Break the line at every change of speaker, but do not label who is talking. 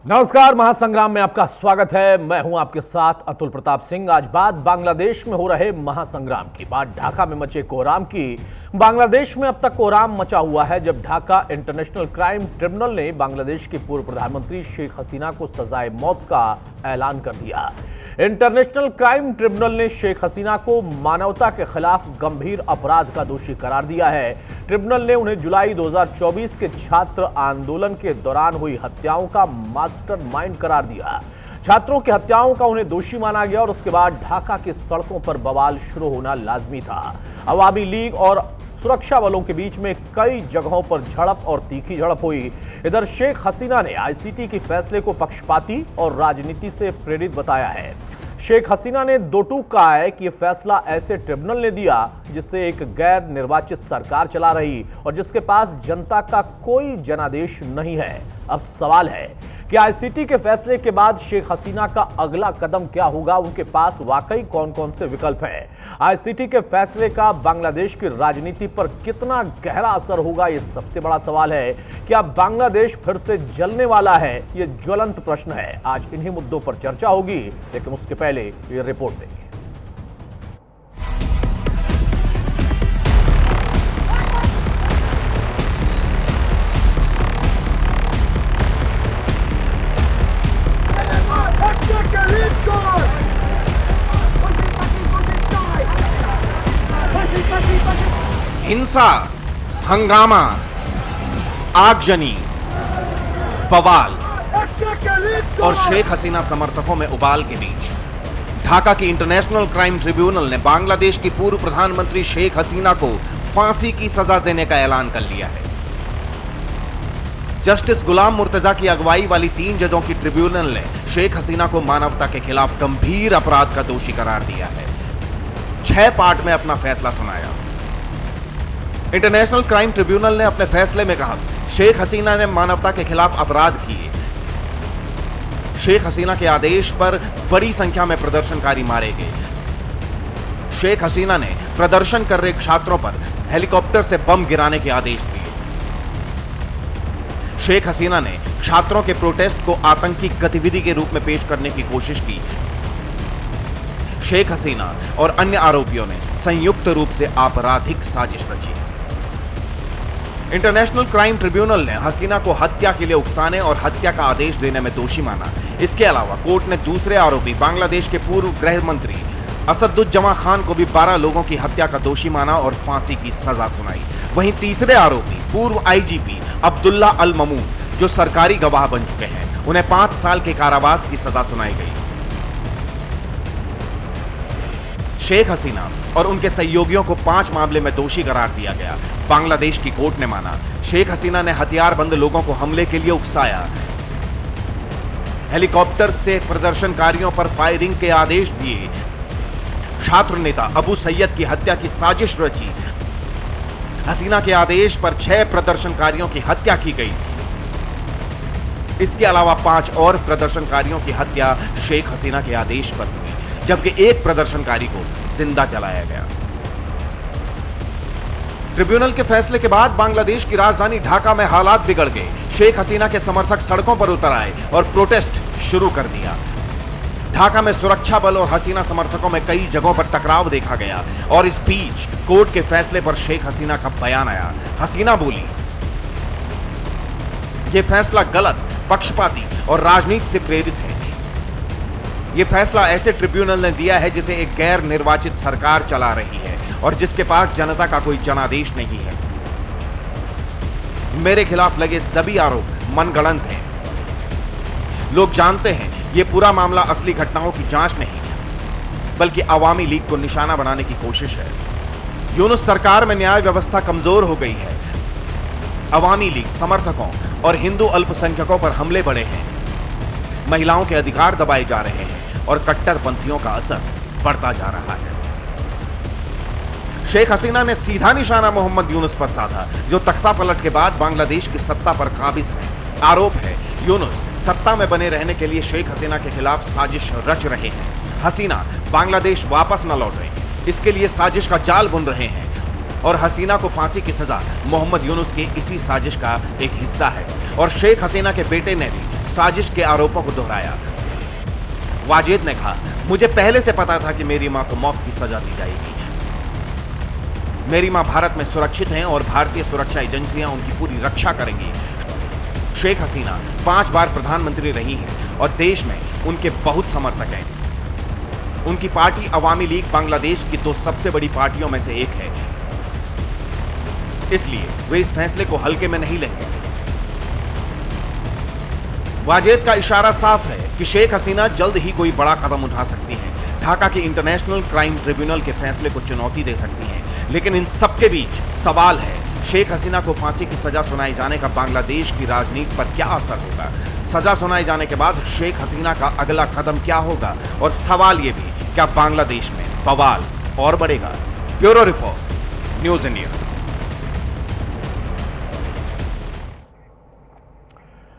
नमस्कार, महासंग्राम में आपका स्वागत है। मैं हूं आपके साथ अतुल प्रताप सिंह। आज बात बांग्लादेश में हो रहे महासंग्राम की, बात ढाका में मचे कोहराम की। बांग्लादेश में अब तक कोहराम मचा हुआ है जब ढाका इंटरनेशनल क्राइम ट्रिब्यूनल ने बांग्लादेश की पूर्व प्रधानमंत्री शेख हसीना को सजाए मौत का ऐलान कर दिया। इंटरनेशनल क्राइम ट्रिब्यूनल ने शेख हसीना को मानवता के खिलाफ गंभीर अपराध का दोषी करार दिया है। ट्रिब्यूनल ने उन्हें जुलाई 2024 के छात्र आंदोलन के दौरान हुई हत्याओं का मास्टरमाइंड करार दिया। छात्रों की हत्याओं का उन्हें दोषी माना गया और उसके बाद ढाका की सड़कों पर बवाल शुरू होना लाजमी था। अवामी लीग और सुरक्षा बलों के बीच में कई जगहों पर झड़प और तीखी झड़प हुई। इधर शेख हसीना ने आईसीटी के फैसले को पक्षपाती और राजनीति से प्रेरित बताया है। शेख हसीना ने दो टूक कहा है कि यह फैसला ऐसे ट्रिब्यूनल ने दिया जिससे एक गैर निर्वाचित सरकार चला रही और जिसके पास जनता का कोई जनादेश नहीं है। अब सवाल है कि आईसीटी के फैसले के बाद शेख हसीना का अगला कदम क्या होगा, उनके पास वाकई कौन कौन से विकल्प हैं। आईसीटी के फैसले का बांग्लादेश की राजनीति पर कितना गहरा असर होगा, यह सबसे बड़ा सवाल है। क्या बांग्लादेश फिर से जलने वाला है? यह ज्वलंत प्रश्न है। आज इन्हीं मुद्दों पर चर्चा होगी, लेकिन उसके पहले ये रिपोर्ट देखें।
हिंसा, हंगामा, आगजनी, बवाल और शेख हसीना समर्थकों में उबाल के बीच ढाका की इंटरनेशनल क्राइम ट्रिब्यूनल ने बांग्लादेश की पूर्व प्रधानमंत्री शेख हसीना को फांसी की सजा देने का ऐलान कर लिया है। जस्टिस गुलाम मुर्तजा की अगुवाई वाली 3 जजों की ट्रिब्यूनल ने शेख हसीना को मानवता के खिलाफ गंभीर अपराध का दोषी करार दिया है। 6 पार्ट में अपना फैसला सुनाया। इंटरनेशनल क्राइम ट्रिब्यूनल ने अपने फैसले में कहा, शेख हसीना ने मानवता के खिलाफ अपराध किए। शेख हसीना के आदेश पर बड़ी संख्या में प्रदर्शनकारी मारे गए। शेख हसीना ने प्रदर्शन कर रहे छात्रों पर हेलीकॉप्टर से बम गिराने के आदेश दिए। शेख हसीना ने छात्रों के प्रोटेस्ट को आतंकी गतिविधि के रूप में पेश करने की कोशिश की। शेख हसीना और अन्य आरोपियों ने संयुक्त रूप से आपराधिक साजिश रची। इंटरनेशनल क्राइम ट्रिब्यूनल ने हसीना को हत्या के लिए उकसाने और हत्या का आदेश देने में दोषी माना। इसके अलावा कोर्ट ने दूसरे आरोपी बांग्लादेश के पूर्व गृह मंत्री असदुज्जमा खान को भी 12 लोगों की हत्या का दोषी माना और फांसी की सजा सुनाई। वहीं तीसरे आरोपी पूर्व आईजीपी अब्दुल्ला अल ममून, जो सरकारी गवाह बन चुके हैं, उन्हें 5 साल के कारावास की सजा सुनाई गई। शेख हसीना और उनके सहयोगियों को 5 मामले में दोषी करार दिया गया। बांग्लादेश की कोर्ट ने माना, शेख हसीना ने हथियारबंद लोगों को हमले के लिए उकसाया, हेलीकॉप्टर से प्रदर्शनकारियों पर फायरिंग के आदेश दिए, छात्र नेता अबू सैयद की हत्या की साजिश रची। हसीना के आदेश पर 6 प्रदर्शनकारियों की हत्या की गई। इसके अलावा 5 और प्रदर्शनकारियों की हत्या शेख हसीना के आदेश पर हुई, जबकि एक प्रदर्शनकारी को जिंदा जलाया गया। ट्रिब्यूनल के फैसले के बाद बांग्लादेश की राजधानी ढाका में हालात बिगड़ गए। शेख हसीना के समर्थक सड़कों पर उतर आए और प्रोटेस्ट शुरू कर दिया। ढाका में सुरक्षा बल और हसीना समर्थकों में कई जगहों पर टकराव देखा गया और इस बीच कोर्ट के फैसले पर शेख हसीना का बयान आया। हसीना बोली, यह फैसला गलत, पक्षपाती और राजनीति से प्रेरित है। यह फैसला ऐसे ट्रिब्यूनल ने दिया है जिसे एक गैर निर्वाचित सरकार चला रही है और जिसके पास जनता का कोई जनादेश नहीं है। मेरे खिलाफ लगे सभी आरोप मनगढ़ंत हैं। लोग जानते हैं यह पूरा मामला असली घटनाओं की जांच नहीं, बल्कि अवामी लीग को निशाना बनाने की कोशिश है। यूनुस सरकार में न्याय व्यवस्था कमजोर हो गई है। अवामी लीग समर्थकों और हिंदू अल्पसंख्यकों पर हमले बढ़े हैं। महिलाओं के अधिकार दबाए जा रहे हैं। और कट्टरपंथियों का असर बढ़ता जा रहा है। शेख हसीना ने सीधा निशाना मोहम्मद यूनुस पर साधा, जो तख्ता पलट के बाद बांग्लादेश की सत्ता पर काबिज है। आरोप है यूनुस सत्ता में बने रहने के लिए शेख हसीना के खिलाफ साजिश रच रहे हैं। हसीना बांग्लादेश वापस न लौटे, इसके लिए साजिश का जाल बुन रहे हैं और हसीना को फांसी की सजा मोहम्मद यूनुस की इसी साजिश का एक हिस्सा है। और शेख हसीना के बेटे ने भी साजिश के आरोपों को दोहराया। वाजिद ने कहा, मुझे पहले से पता था कि मेरी मां को मौत की सजा दी जाएगी। मेरी मां भारत में सुरक्षित हैं और भारतीय सुरक्षा एजेंसियां उनकी पूरी रक्षा करेंगी। शेख हसीना 5 बार प्रधानमंत्री रही हैं और देश में उनके बहुत समर्थक हैं। उनकी पार्टी अवामी लीग बांग्लादेश की 2 सबसे बड़ी पार्टियों में से एक है, इसलिए वे इस फैसले को हल्के में नहीं लेंगे। वाजिद का इशारा साफ है कि शेख हसीना जल्द ही कोई बड़ा कदम उठा सकती हैं, ढाका के इंटरनेशनल क्राइम ट्रिब्यूनल के फैसले को चुनौती दे सकती हैं। लेकिन इन सबके बीच सवाल है, शेख हसीना को फांसी की सजा सुनाए जाने का बांग्लादेश की राजनीति पर क्या असर होगा? सजा सुनाए जाने के बाद शेख हसीना का अगला कदम क्या होगा? और सवाल यह भी, क्या बांग्लादेश में बवाल और बढ़ेगा? Bureau report, news India.